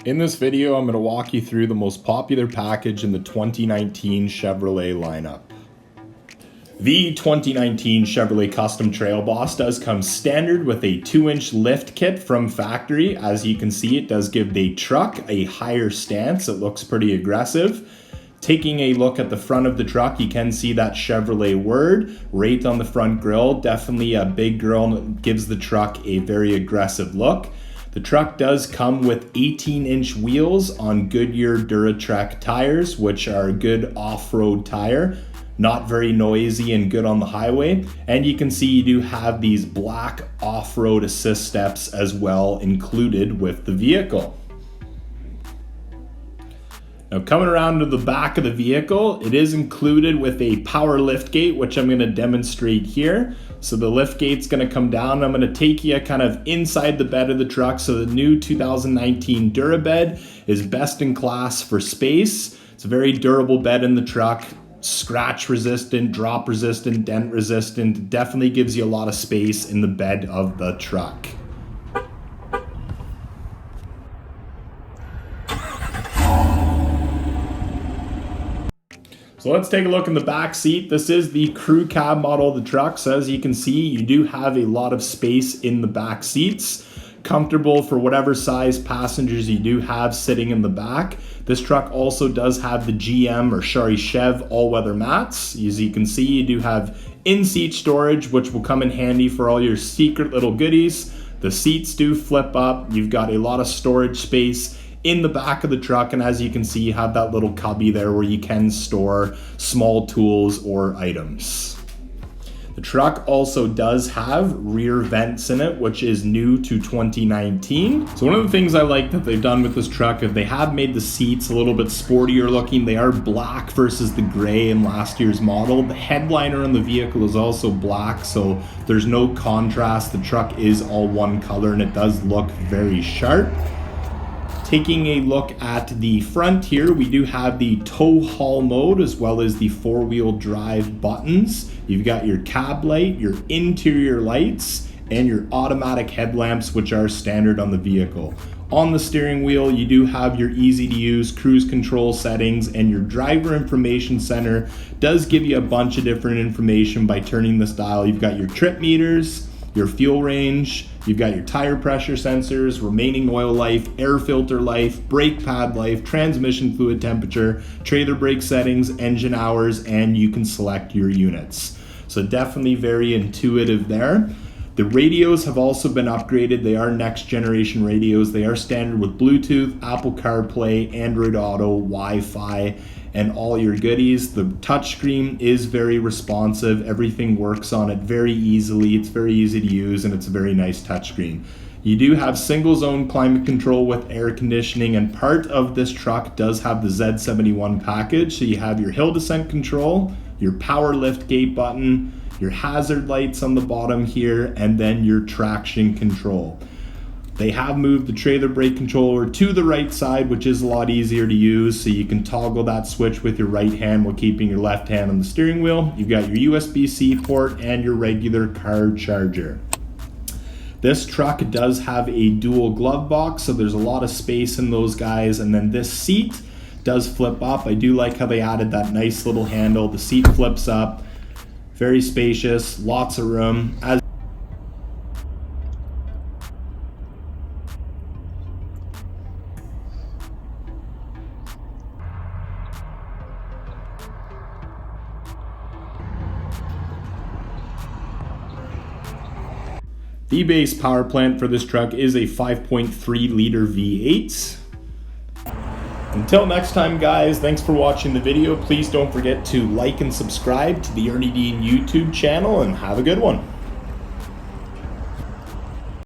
In this video, I'm going to walk you through the most popular package in the 2019 Chevrolet lineup. The 2019 Chevrolet Custom Trail Boss does come standard with a 2-inch lift kit from factory. As you can see, it does give the truck a higher stance. It looks pretty aggressive. Taking a look at the front of the truck, you can see that Chevrolet word right on the front grille. Definitely a big grille and gives the truck a very aggressive look. The truck does come with 18-inch wheels on Goodyear Duratrac tires, which are a good off-road tire. Not very noisy and good on the highway. And you can see you do have these black off-road assist steps as well included with the vehicle. Now coming around to the back of the vehicle, it is included with a power liftgate, which I'm going to demonstrate here. So the liftgate's going to come down. I'm going to take you kind of inside the bed of the truck. So the new 2019 Durabed is best in class for space. It's a very durable bed in the truck. Scratch resistant, drop resistant, dent resistant. Definitely gives you a lot of space in the bed of the truck. So let's take a look in the back seat. This is the crew cab model of the truck. So as you can see, you do have a lot of space in the back seats. Comfortable for whatever size passengers you do have sitting in the back. This truck also does have the Chev all-weather mats. As you can see, you do have in-seat storage, which will come in handy for all your secret little goodies. The seats do flip up. You've got a lot of storage space in the back of the truck, and as you can see, you have that little cubby there where you can store small tools or items. The truck also does have rear vents in it, which is new to 2019. So one of the things I like that they've done with this truck is they have made the seats a little bit sportier looking. They are black versus the gray in last year's model. The headliner on the vehicle is also black, so there's no contrast. The truck is all one color and it does look very sharp. Taking a look at the front here, we do have the tow haul mode as well as the 4-wheel drive buttons. You've got your cab light, your interior lights, and your automatic headlamps, which are standard on the vehicle. On the steering wheel, you do have your easy to use cruise control settings, and your driver information center does give you a bunch of different information by turning this dial. You've got your trip meters, your fuel range, you've got your tire pressure sensors, remaining oil life, air filter life, brake pad life, transmission fluid temperature, trailer brake settings, engine hours, and you can select your units. So definitely very intuitive there. The radios have also been upgraded. They are next generation radios. They are standard with Bluetooth, Apple CarPlay, Android Auto, Wi-Fi, and all your goodies. The touchscreen is very responsive. Everything works on it very easily. It's very easy to use and it's a very nice touchscreen. You do have single zone climate control with air conditioning, and part of this truck does have the Z71 package. So you have your hill descent control, your power lift gate button, your hazard lights on the bottom here, and then your traction control. They have moved the trailer brake controller to the right side, which is a lot easier to use, so you can toggle that switch with your right hand while keeping your left hand on the steering wheel. You've got your USB-C port and your regular car charger. This truck does have a dual glove box, so there's a lot of space in those guys, and then this seat does flip up. I do like how they added that nice little handle. The seat flips up, very spacious, lots of room. The base power plant for this truck is a 5.3 liter V8. Until next time, guys, thanks for watching the video. Please don't forget to like and subscribe to the Ernie Dean YouTube channel, and have a good one.